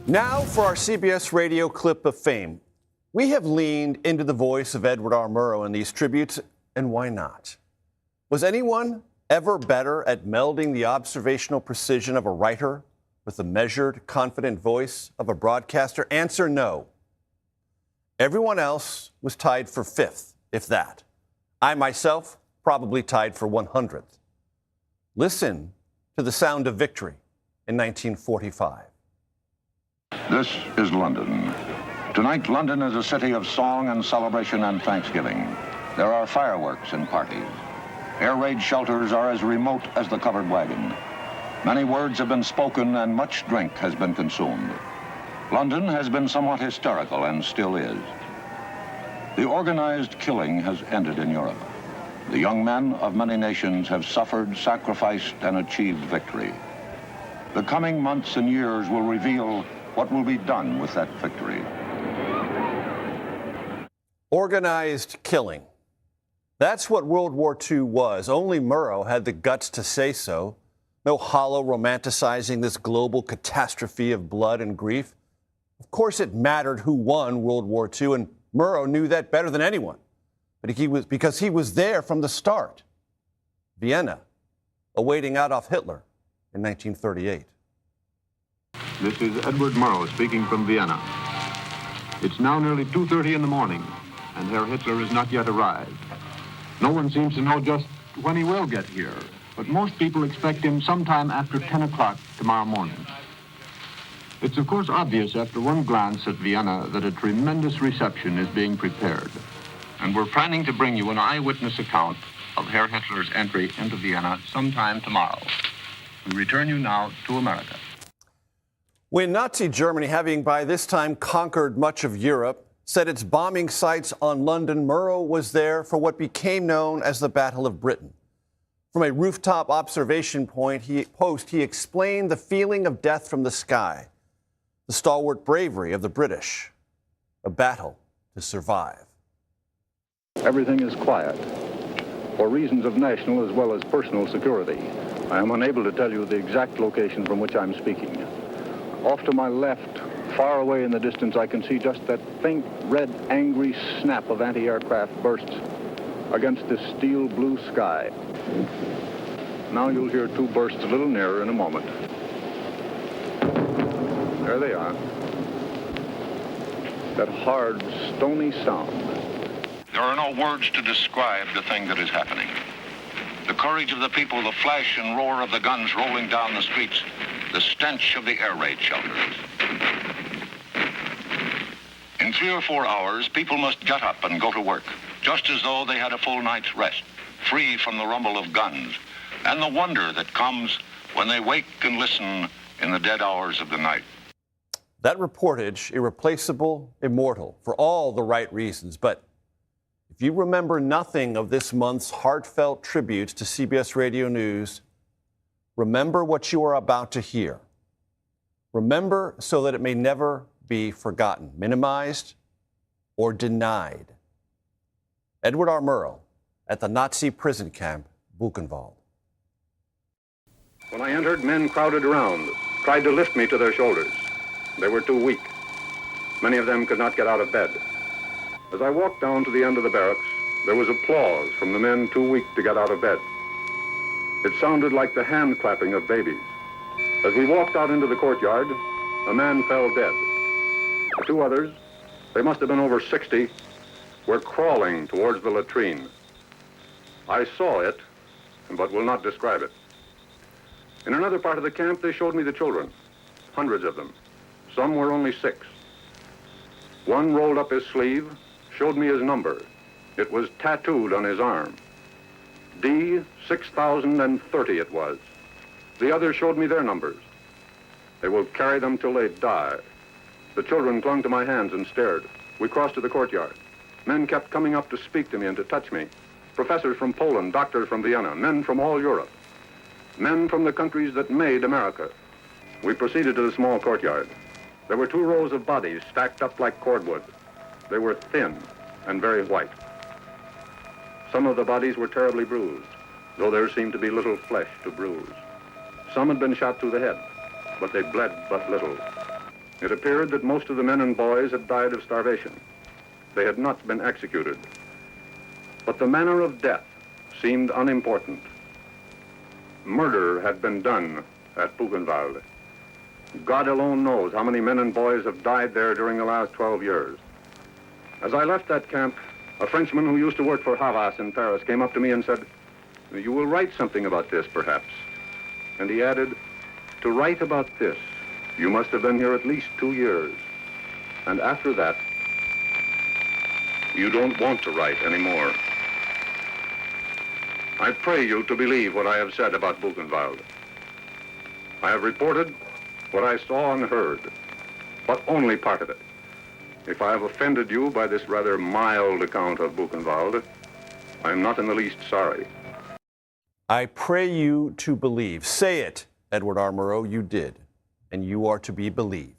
Now for our CBS Radio clip of fame. We have leaned into the voice of Edward R. Murrow in these tributes, and why not? Was anyone ever better at melding the observational precision of a writer with the measured, confident voice of a broadcaster? Answer no. Everyone else was tied for fifth, if that. I myself probably tied for 100th. Listen to the sound of victory in 1945. This is London. Tonight, London is a city of song and celebration and thanksgiving. There are fireworks and parties. Air raid shelters are as remote as the covered wagon. Many words have been spoken and much drink has been consumed. London has been somewhat hysterical and still is. The organized killing has ended in Europe. The young men of many nations have suffered, sacrificed, and achieved victory. The coming months and years will reveal what will be done with that victory. Organized killing. That's what World War II was. Only Murrow had the guts to say so. No hollow romanticizing this global catastrophe of blood and grief. Of course it mattered who won World War II, and Murrow knew that better than anyone. But because he was there from the start. Vienna, awaiting Adolf Hitler in 1938. This is Edward Murrow speaking from Vienna. It's now nearly 2:30 in the morning, and Herr Hitler has not yet arrived. No one seems to know just when he will get here, but most people expect him sometime after 10 o'clock tomorrow morning. It's of course obvious after one glance at Vienna that a tremendous reception is being prepared. And we're planning to bring you an eyewitness account of Herr Hitler's entry into Vienna sometime tomorrow. We return you now to America. When Nazi Germany, having by this time conquered much of Europe, set its bombing sights on London, Murrow was there for what became known as the Battle of Britain. From a rooftop observation post, he explained the feeling of death from the sky, the stalwart bravery of the British, a battle to survive. Everything is quiet. For reasons of national as well as personal security, I am unable to tell you the exact location from which I'm speaking. Off to my left, far away in the distance, I can see just that faint, red, angry snap of anti-aircraft bursts against this steel blue sky. Now you'll hear two bursts a little nearer in a moment. There they are. That hard, stony sound. There are no words to describe the thing that is happening. The courage of the people, the flash and roar of the guns rolling down the streets, the stench of the air raid shelters. In 3 or 4 hours, people must get up and go to work, just as though they had a full night's rest, free from the rumble of guns and the wonder that comes when they wake and listen in the dead hours of the night. That reportage, irreplaceable, immortal, for all the right reasons. But if you remember nothing of this month's heartfelt tributes to CBS Radio News, remember what you are about to hear. Remember so that it may never be forgotten, minimized, or denied. Edward R. Murrow at the Nazi prison camp, Buchenwald. When I entered, men crowded around, tried to lift me to their shoulders. They were too weak. Many of them could not get out of bed. As I walked down to the end of the barracks, there was applause from the men too weak to get out of bed. It sounded like the hand clapping of babies. As we walked out into the courtyard, a man fell dead. The two others, they must have been over 60, were crawling towards the latrine. I saw it, but will not describe it. In another part of the camp, they showed me the children, hundreds of them. Some were only 6. One rolled up his sleeve, showed me his number. It was tattooed on his arm. D6030 it was. The others showed me their numbers. They will carry them till they die. The children clung to my hands and stared. We crossed to the courtyard. Men kept coming up to speak to me and to touch me. Professors from Poland, doctors from Vienna, men from all Europe. Men from the countries that made America. We proceeded to the small courtyard. There were 2 rows of bodies stacked up like cordwood. They were thin and very white. Some of the bodies were terribly bruised, though there seemed to be little flesh to bruise. Some had been shot through the head, but they bled but little. It appeared that most of the men and boys had died of starvation. They had not been executed. But the manner of death seemed unimportant. Murder had been done at Buchenwald. God alone knows how many men and boys have died there during the last 12 years. As I left that camp, a Frenchman who used to work for Havas in Paris came up to me and said, "You will write something about this, perhaps." And he added, "To write about this, you must have been here at least 2 years. And after that, you don't want to write anymore." I pray you to believe what I have said about Buchenwald. I have reported what I saw and heard, but only part of it. If I have offended you by this rather mild account of Buchenwald, I am not in the least sorry. I pray you to believe. Say it, Edward R. Murrow, you did, and you are to be believed.